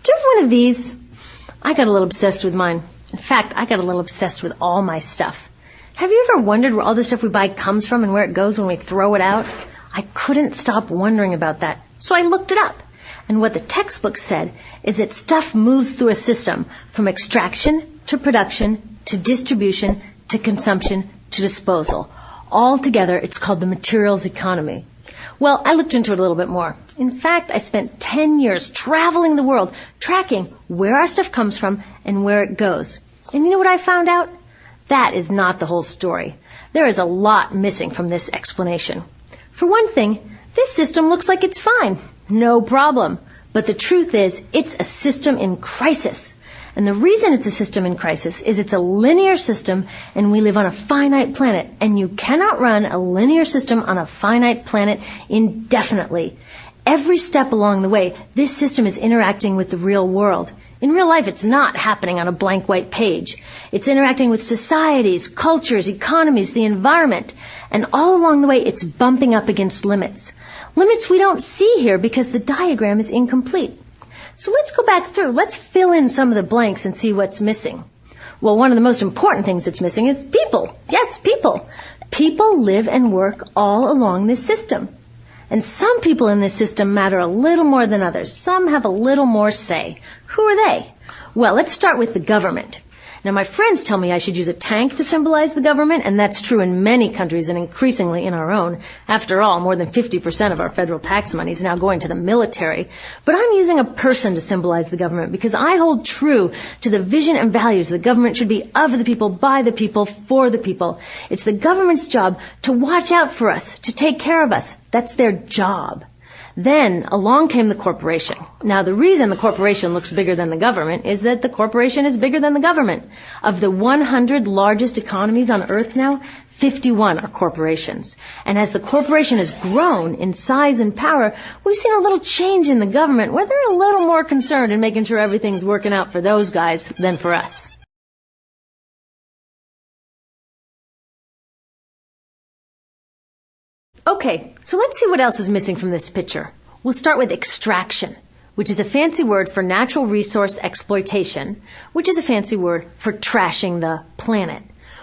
Do you have one of these? I got a little obsessed with mine. In fact, I got a little obsessed with all my stuff. Have you ever wondered where all the stuff we buy comes from and where it goes when we throw it out? I couldn't stop wondering about that, so I looked it up. And what the textbook said is that stuff moves through a system from extraction to production to distribution to consumption to disposal. All together, it's called the materials economy. Well, I looked into it a little bit more. In fact, I spent 10 years traveling the world, tracking where our stuff comes from and where it goes. And you know what I found out? That is not the whole story. There is a lot missing from this explanation. For one thing, this system looks like it's fine. No problem. But the truth is, it's a system in crisis. And the reason it's a system in crisis is it's a linear system and we live on a finite planet. And you cannot run a linear system on a finite planet indefinitely. Every step along the way, this system is interacting with the real world. In real life, it's not happening on a blank white page. It's interacting with societies, cultures, economies, the environment. And all along the way, it's bumping up against limits. Limits we don't see here because the diagram is incomplete. So let's go back through. Let's fill in some of the blanks and see what's missing. Well, one of the most important things that's missing is people. Yes, people. People live and work all along this system. And some people in this system matter a little more than others. Some have a little more say. Who are they? Well, let's start with the government. Now, my friends tell me I should use a tank to symbolize the government, and that's true in many countries and increasingly in our own. After all, more than 50% of our federal tax money is now going to the military. But I'm using a person to symbolize the government because I hold true to the vision and values the government should be of the people, by the people, for the people. It's the government's job to watch out for us, to take care of us. That's their job. Then along came the corporation. Now, the reason the corporation looks bigger than the government is that the corporation is bigger than the government. Of the 100 largest economies on Earth now, 51 are corporations. And as the corporation has grown in size and power, we've seen a little change in the government where they're a little more concerned in making sure everything's working out for those guys than for us. Okay, so let's see what else is missing from this picture. We'll start with extraction, which is a fancy word for natural resource exploitation, which is a fancy word for trashing the planet.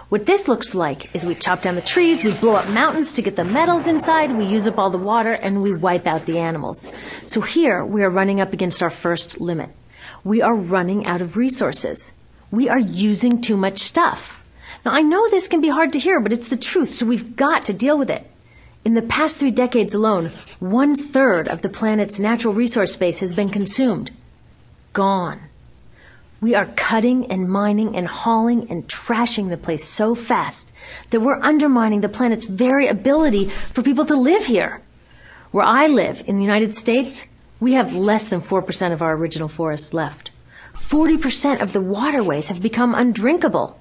What this looks like is we chop down the trees, we blow up mountains to get the metals inside, we use up all the water, and we wipe out the animals. So here we are running up against our first limit. We are running out of resources. We are using too much stuff. Now, I know this can be hard to hear, but it's the truth, so we've got to deal with it. In the past 3 decades alone, 1/3 of the planet's natural resource space has been consumed. Gone. We are cutting and mining and hauling and trashing the place so fast that we're undermining the planet's very ability for people to live here. Where I live, in the United States, we have less than 4% of our original forests left. 40% of the waterways have become undrinkable.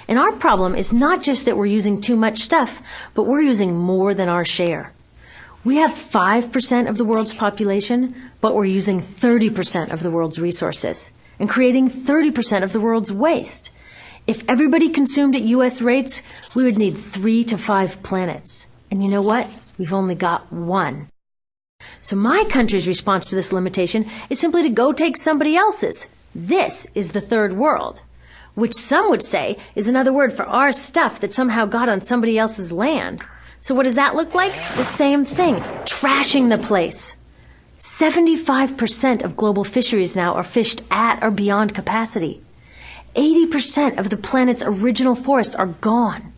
And our problem is not just that we're using too much stuff, but we're using more than our share. We have 5% of the world's population, but we're using 30% of the world's resources and creating 30% of the world's waste. If everybody consumed at U.S. rates, we would need 3 to 5 planets. And you know what? We've only got 1. So my country's response to this limitation is simply to go take somebody else's. This is the third world, which some would say is another word for our stuff that somehow got on somebody else's land. So what does that look like? The same thing, trashing the place. 75% of global fisheries now are fished at or beyond capacity. 80% of the planet's original forests are gone.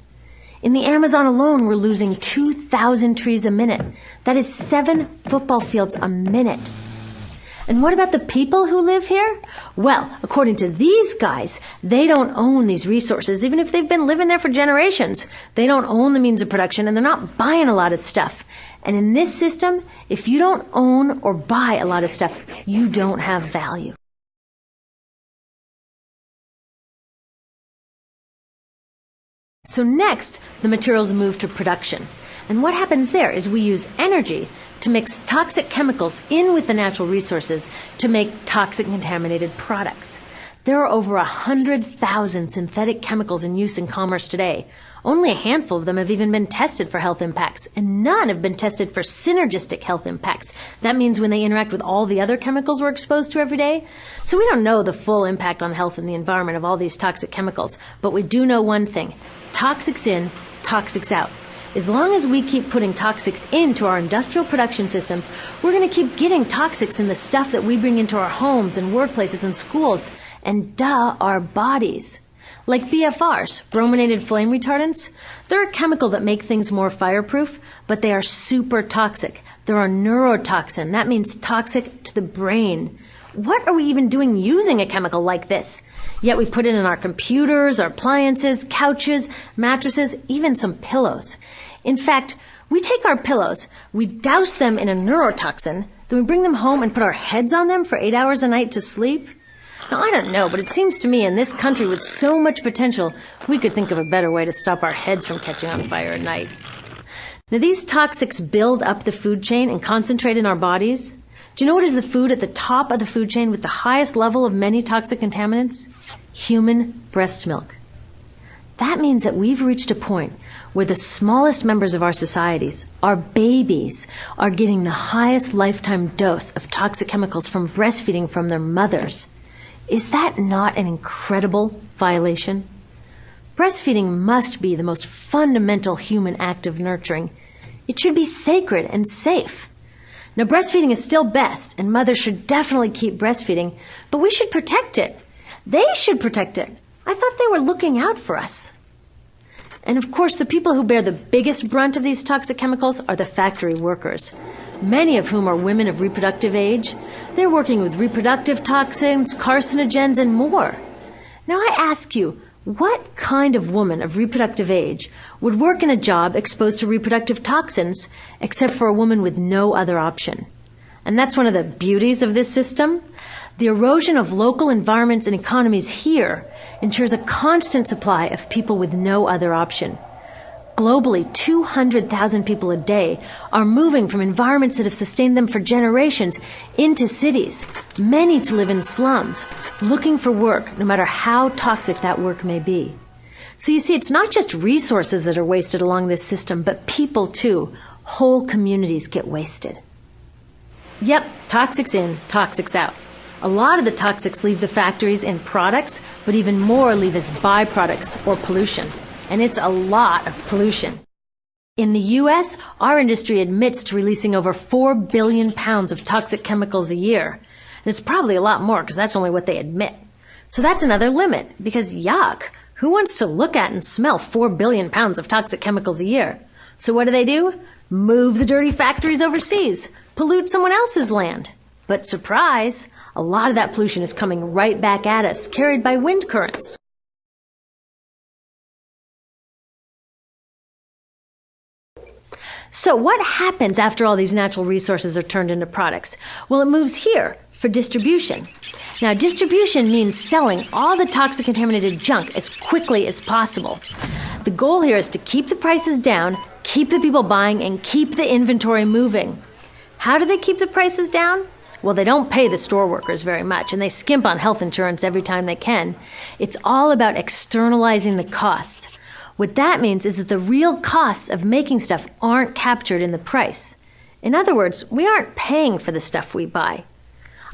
In the Amazon alone, we're losing 2,000 trees a minute. That is 7 football fields a minute. And what about the people who live here? Well, according to these guys, they don't own these resources, even if they've been living there for generations. They don't own the means of production, and they're not buying a lot of stuff. And in this system, if you don't own or buy a lot of stuff, you don't have value. So next, the materials move to production. And what happens there is we use energy to mix toxic chemicals in with the natural resources to make toxic contaminated products. There are over 100,000 synthetic chemicals in use in commerce today. Only a handful of them have even been tested for health impacts, and none have been tested for synergistic health impacts. That means when they interact with all the other chemicals we're exposed to every day. So we don't know the full impact on health and the environment of all these toxic chemicals, but we do know one thing: toxics in, toxics out. As long as we keep putting toxics into our industrial production systems, we're going to keep getting toxics in the stuff that we bring into our homes and workplaces and schools, and our bodies. Like BFRs, brominated flame retardants, they're a chemical that make things more fireproof, but they are super toxic. They're a neurotoxin. That means toxic to the brain. What are we even doing using a chemical like this? Yet we put it in our computers, our appliances, couches, mattresses, even some pillows. In fact, we take our pillows, we douse them in a neurotoxin, then we bring them home and put our heads on them for 8 hours a night to sleep. Now, I don't know, but it seems to me in this country with so much potential, we could think of a better way to stop our heads from catching on fire at night. Now, these toxics build up the food chain and concentrate in our bodies. Do you know what is the food at the top of the food chain with the highest level of many toxic contaminants? Human breast milk. That means that we've reached a point where the smallest members of our societies, our babies, are getting the highest lifetime dose of toxic chemicals from breastfeeding from their mothers. Is that not an incredible violation? Breastfeeding must be the most fundamental human act of nurturing. It should be sacred and safe. Now, breastfeeding is still best, and mothers should definitely keep breastfeeding, but we should protect it. They should protect it. I thought they were looking out for us. And of course, the people who bear the biggest brunt of these toxic chemicals are the factory workers, many of whom are women of reproductive age. They're working with reproductive toxins, carcinogens, and more. Now I ask you, what kind of woman of reproductive age would work in a job exposed to reproductive toxins except for a woman with no other option? And that's one of the beauties of this system. The erosion of local environments and economies here ensures a constant supply of people with no other option. Globally, 200,000 people a day are moving from environments that have sustained them for generations into cities, many to live in slums, looking for work, no matter how toxic that work may be. So you see, it's not just resources that are wasted along this system, but people too. Whole communities get wasted. Yep, toxics in, toxics out. A lot of the toxics leave the factories in products, but even more leave as byproducts or pollution. And it's a lot of pollution. In the U.S., our industry admits to releasing over 4 billion pounds of toxic chemicals a year. And it's probably a lot more because that's only what they admit. So that's another limit, because yuck, who wants to look at and smell 4 billion pounds of toxic chemicals a year? So what do? Move the dirty factories overseas, pollute someone else's land. But surprise, a lot of that pollution is coming right back at us, carried by wind currents. So what happens after all these natural resources are turned into products? Well, it moves here for distribution. Now, distribution means selling all the toxic contaminated junk as quickly as possible. The goal here is to keep the prices down, keep the people buying, and keep the inventory moving. How do they keep the prices down? Well, they don't pay the store workers very much, and they skimp on health insurance every time they can. It's all about externalizing the costs. What that means is that the real costs of making stuff aren't captured in the price. In other words, we aren't paying for the stuff we buy.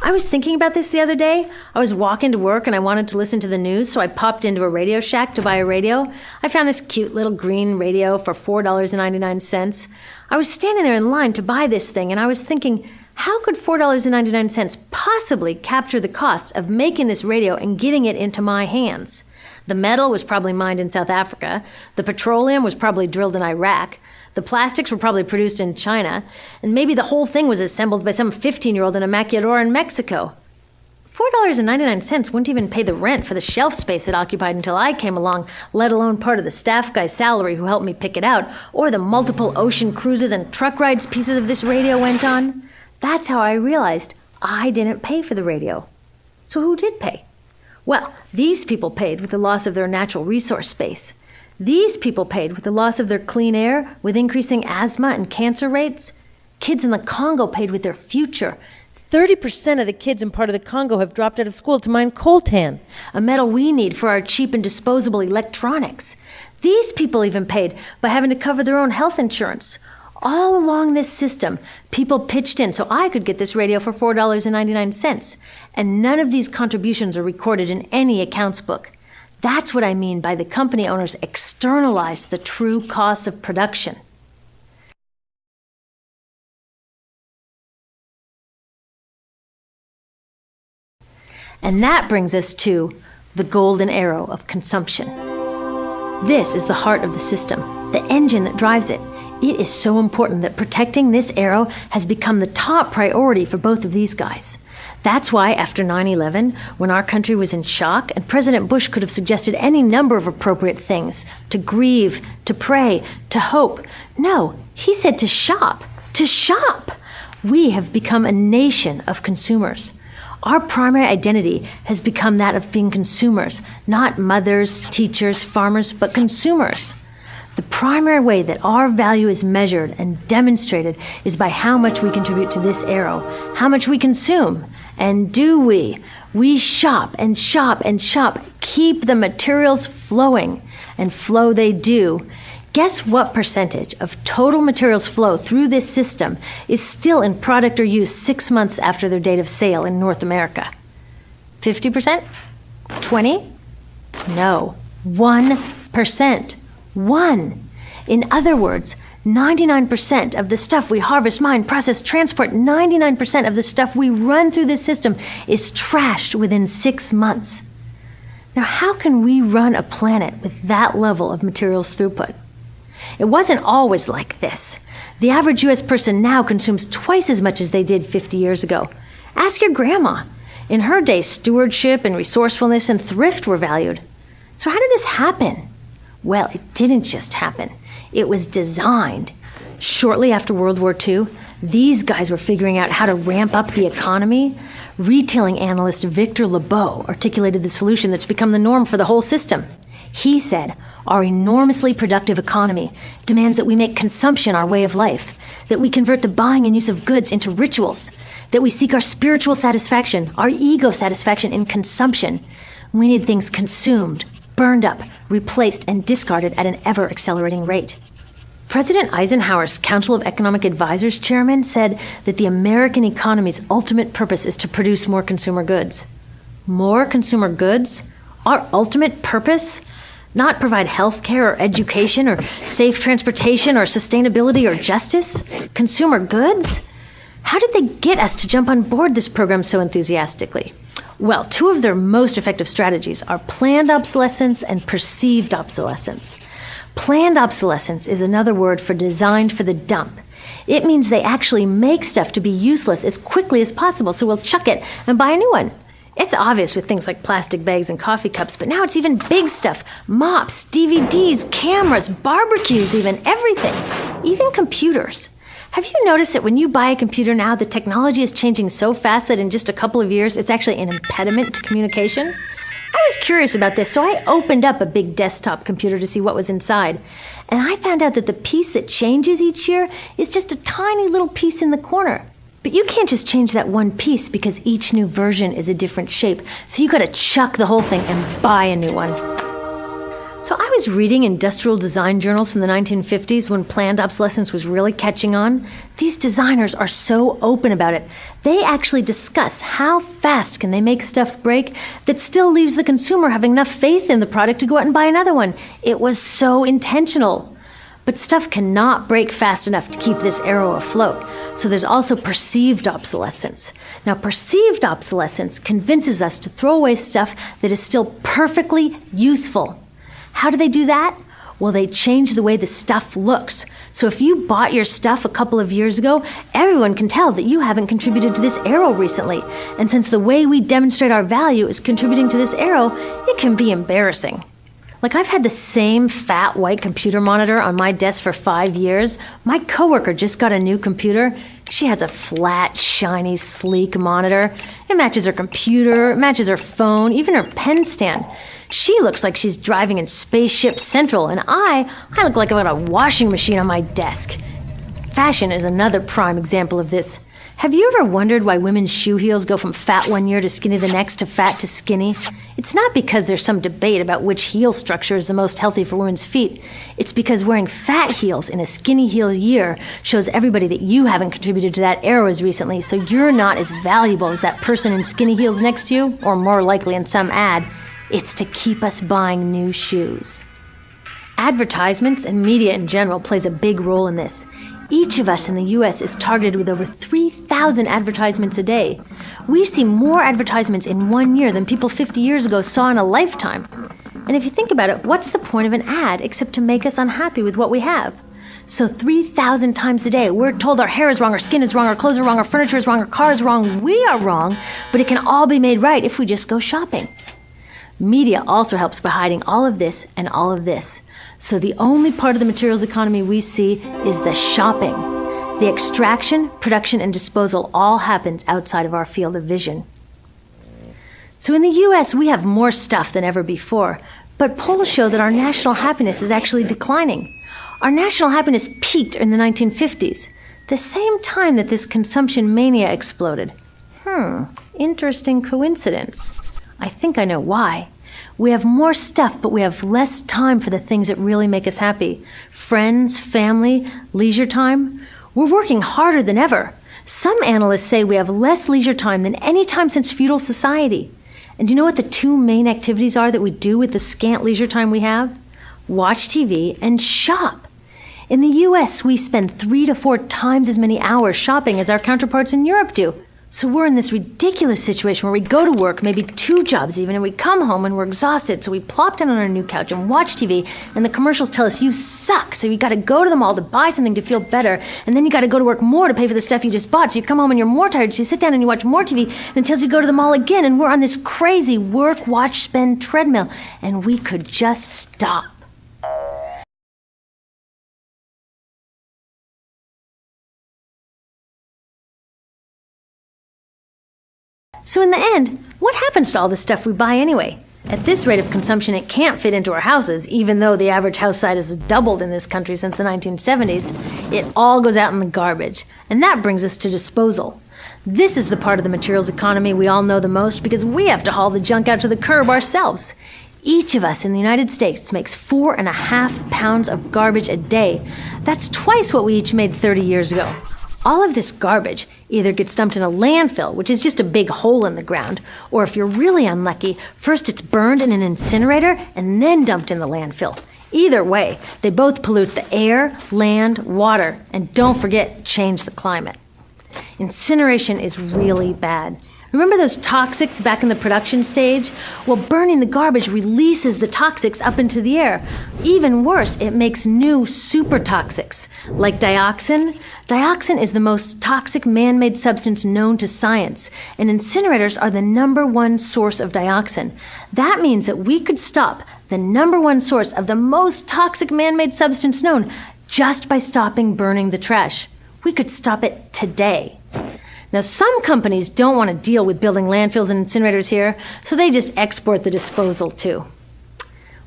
I was thinking about this the other day. I was walking to work and I wanted to listen to the news, so I popped into a Radio Shack to buy a radio. I found this cute little green radio for $4.99. I was standing there in line to buy this thing, and I was thinking, how could $4.99 possibly capture the cost of making this radio and getting it into my hands? The metal was probably mined in South Africa. The petroleum was probably drilled in Iraq. The plastics were probably produced in China. And maybe the whole thing was assembled by some 15-year-old in a maquiladora in Mexico. $4.99 wouldn't even pay the rent for the shelf space it occupied until I came along, let alone part of the staff guy's salary who helped me pick it out, or the multiple ocean cruises and truck rides pieces of this radio went on. That's how I realized I didn't pay for the radio. So who did pay? Well, these people paid with the loss of their natural resource space. These people paid with the loss of their clean air, with increasing asthma and cancer rates. Kids in the Congo paid with their future. 30% of the kids in part of the Congo have dropped out of school to mine coltan, a metal we need for our cheap and disposable electronics. These people even paid by having to cover their own health insurance. All along this system, people pitched in so I could get this radio for $4.99, and none of these contributions are recorded in any accounts book. That's what I mean by the company owners externalized the true costs of production. And that brings us to the golden arrow of consumption. This is the heart of the system, the engine that drives it. It is so important that protecting this arrow has become the top priority for both of these guys. That's why after 9/11, when our country was in shock, and President Bush could have suggested any number of appropriate things, to grieve, to pray, to hope. No, he said to shop, to shop. We have become a nation of consumers. Our primary identity has become that of being consumers, not mothers, teachers, farmers, but consumers. The primary way that our value is measured and demonstrated is by how much we contribute to this arrow, how much we consume. And do we? We shop and shop and shop, keep the materials flowing, and flow they do. Guess what percentage of total materials flow through this system is still in product or use 6 months after their date of sale in North America? 50%? 20? No, 1%. 1. In other words, 99% of the stuff we harvest, mine, process, transport, 99% of the stuff we run through this system is trashed within 6 months. Now, how can we run a planet with that level of materials throughput? It wasn't always like this. The average U.S. person now consumes twice as much as they did 50 years ago. Ask your grandma. In her day, stewardship and resourcefulness and thrift were valued. So how did this happen? Well, it didn't just happen. It was designed. Shortly after World War II, these guys were figuring out how to ramp up the economy. Retailing analyst Victor Lebeau articulated the solution that's become the norm for the whole system. He said, our enormously productive economy demands that we make consumption our way of life, that we convert the buying and use of goods into rituals, that we seek our spiritual satisfaction, our ego satisfaction in consumption. We need things consumed, burned up, replaced, and discarded at an ever-accelerating rate. President Eisenhower's Council of Economic Advisors chairman said that the American economy's ultimate purpose is to produce more consumer goods. More consumer goods? Our ultimate purpose? Not provide health care or education or safe transportation or sustainability or justice? Consumer goods? How did they get us to jump on board this program so enthusiastically? Well, two of their most effective strategies are planned obsolescence and perceived obsolescence. Planned obsolescence is another word for designed for the dump. It means they actually make stuff to be useless as quickly as possible, so we'll chuck it and buy a new one. It's obvious with things like plastic bags and coffee cups, but now it's even big stuff. Mops, DVDs, cameras, barbecues even, everything. Even computers. Have you noticed that when you buy a computer now, the technology is changing so fast that in just a couple of years, it's actually an impediment to communication? I was curious about this, so I opened up a big desktop computer to see what was inside. And I found out that the piece that changes each year is just a tiny little piece in the corner. But you can't just change that one piece because each new version is a different shape. So you gotta chuck the whole thing and buy a new one. So I was reading industrial design journals from the 1950s when planned obsolescence was really catching on. These designers are so open about it. They actually discuss how fast can they make stuff break that still leaves the consumer having enough faith in the product to go out and buy another one. It was so intentional. But stuff cannot break fast enough to keep this arrow afloat. So there's also perceived obsolescence. Now, perceived obsolescence convinces us to throw away stuff that is still perfectly useful. How do they do that? Well, they change the way the stuff looks. So if you bought your stuff a couple of years ago, everyone can tell that you haven't contributed to this arrow recently. And since the way we demonstrate our value is contributing to this arrow, it can be embarrassing. Like, I've had the same fat white computer monitor on my desk for 5 years. My coworker just got a new computer. She has a flat, shiny, sleek monitor. It matches her computer, it matches her phone, even her pen stand. She looks like she's driving in Spaceship Central, and I look like I've got a washing machine on my desk. Fashion is another prime example of this. Have you ever wondered why women's shoe heels go from fat one year to skinny the next to fat to skinny? It's not because there's some debate about which heel structure is the most healthy for women's feet. It's because wearing fat heels in a skinny heel year shows everybody that you haven't contributed to that era as recently, so you're not as valuable as that person in skinny heels next to you, or more likely in some ad. It's to keep us buying new shoes. Advertisements and media in general plays a big role in this. Each of us in the U.S. is targeted with over 3,000 advertisements a day. We see more advertisements in 1 year than people 50 years ago saw in a lifetime. And if you think about it, what's the point of an ad except to make us unhappy with what we have? So 3,000 times a day, we're told our hair is wrong, our skin is wrong, our clothes are wrong, our furniture is wrong, our car is wrong. We are wrong, but it can all be made right if we just go shopping. Media also helps by hiding all of this and all of this. So the only part of the materials economy we see is the shopping. The extraction, production, and disposal all happens outside of our field of vision. So in the U.S., we have more stuff than ever before, but polls show that our national happiness is actually declining. Our national happiness peaked in the 1950s, the same time that this consumption mania exploded. Interesting coincidence. I think I know why. We have more stuff, but we have less time for the things that really make us happy. Friends, family, leisure time. We're working harder than ever. Some analysts say we have less leisure time than any time since feudal society. And do you know what the two main activities are that we do with the scant leisure time we have? Watch TV and shop. In the U.S., we spend 3 to 4 times as many hours shopping as our counterparts in Europe do. So we're in this ridiculous situation where we go to work, maybe 2 jobs even, and we come home and we're exhausted, so we plop down on our new couch and watch TV, and the commercials tell us you suck, so you gotta go to the mall to buy something to feel better, and then you gotta go to work more to pay for the stuff you just bought, so you come home and you're more tired, so you sit down and you watch more TV, and it tells you to go to the mall again, and we're on this crazy work, watch, spend treadmill, and we could just stop. So in the end, what happens to all the stuff we buy anyway? At this rate of consumption, it can't fit into our houses, even though the average house size has doubled in this country since the 1970s. It all goes out in the garbage. And that brings us to disposal. This is the part of the materials economy we all know the most because we have to haul the junk out to the curb ourselves. Each of us in the United States makes 4.5 pounds of garbage a day. That's twice what we each made 30 years ago. All of this garbage either gets dumped in a landfill, which is just a big hole in the ground, or if you're really unlucky, first it's burned in an incinerator and then dumped in the landfill. Either way, they both pollute the air, land, water, and don't forget, change the climate. Incineration is really bad. Remember those toxics back in the production stage? Well, burning the garbage releases the toxics up into the air. Even worse, it makes new super toxics, like dioxin. Dioxin is the most toxic man-made substance known to science, and incinerators are the #1 source of dioxin. That means that we could stop the #1 source of the most toxic man-made substance known just by stopping burning the trash. We could stop it today. Now, some companies don't want to deal with building landfills and incinerators here, so they just export the disposal too.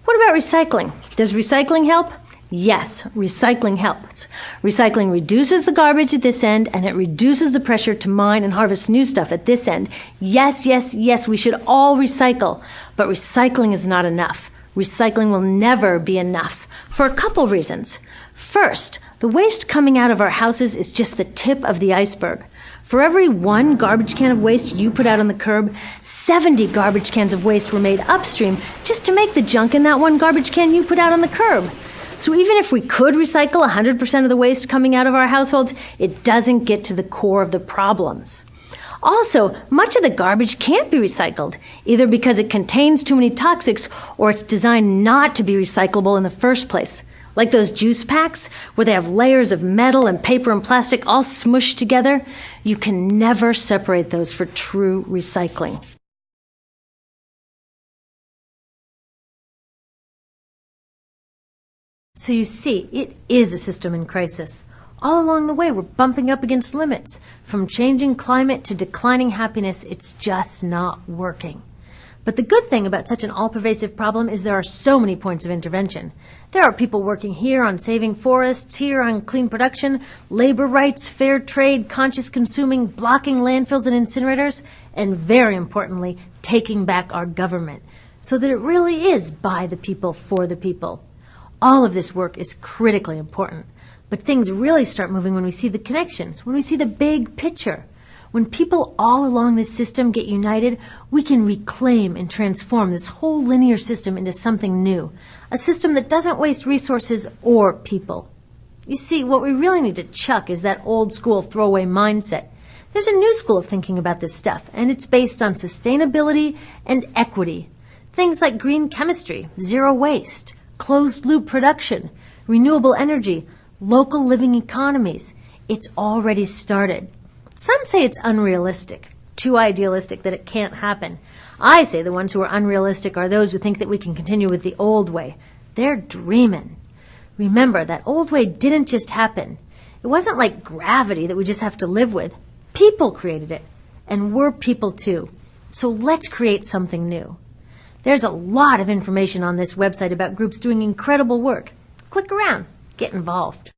What about recycling? Does recycling help? Yes, recycling helps. Recycling reduces the garbage at this end, and it reduces the pressure to mine and harvest new stuff at this end. Yes, yes, yes, we should all recycle, but recycling is not enough. Recycling will never be enough for a couple reasons. First, the waste coming out of our houses is just the tip of the iceberg. For every 1 garbage can of waste you put out on the curb, 70 garbage cans of waste were made upstream just to make the junk in that 1 garbage can you put out on the curb. So even if we could recycle 100% of the waste coming out of our households, it doesn't get to the core of the problems. Also, much of the garbage can't be recycled, either because it contains too many toxics or it's designed not to be recyclable in the first place. Like those juice packs, where they have layers of metal and paper and plastic all smushed together, you can never separate those for true recycling. So you see, it is a system in crisis. All along the way, we're bumping up against limits. From changing climate to declining happiness, it's just not working. But the good thing about such an all-pervasive problem is there are so many points of intervention. There are people working here on saving forests, here on clean production, labor rights, fair trade, conscious consuming, blocking landfills and incinerators, and very importantly, taking back our government so that it really is by the people, for the people. All of this work is critically important, but things really start moving when we see the connections, when we see the big picture. When people all along this system get united, we can reclaim and transform this whole linear system into something new, a system that doesn't waste resources or people. You see, what we really need to chuck is that old school throwaway mindset. There's a new school of thinking about this stuff, and it's based on sustainability and equity. Things like green chemistry, zero waste, closed-loop production, renewable energy, local living economies. It's already started. Some say it's unrealistic, too idealistic that it can't happen. I say the ones who are unrealistic are those who think that we can continue with the old way. They're dreaming. Remember, that old way didn't just happen. It wasn't like gravity that we just have to live with. People created it, and we're people too. So let's create something new. There's a lot of information on this website about groups doing incredible work. Click around, get involved.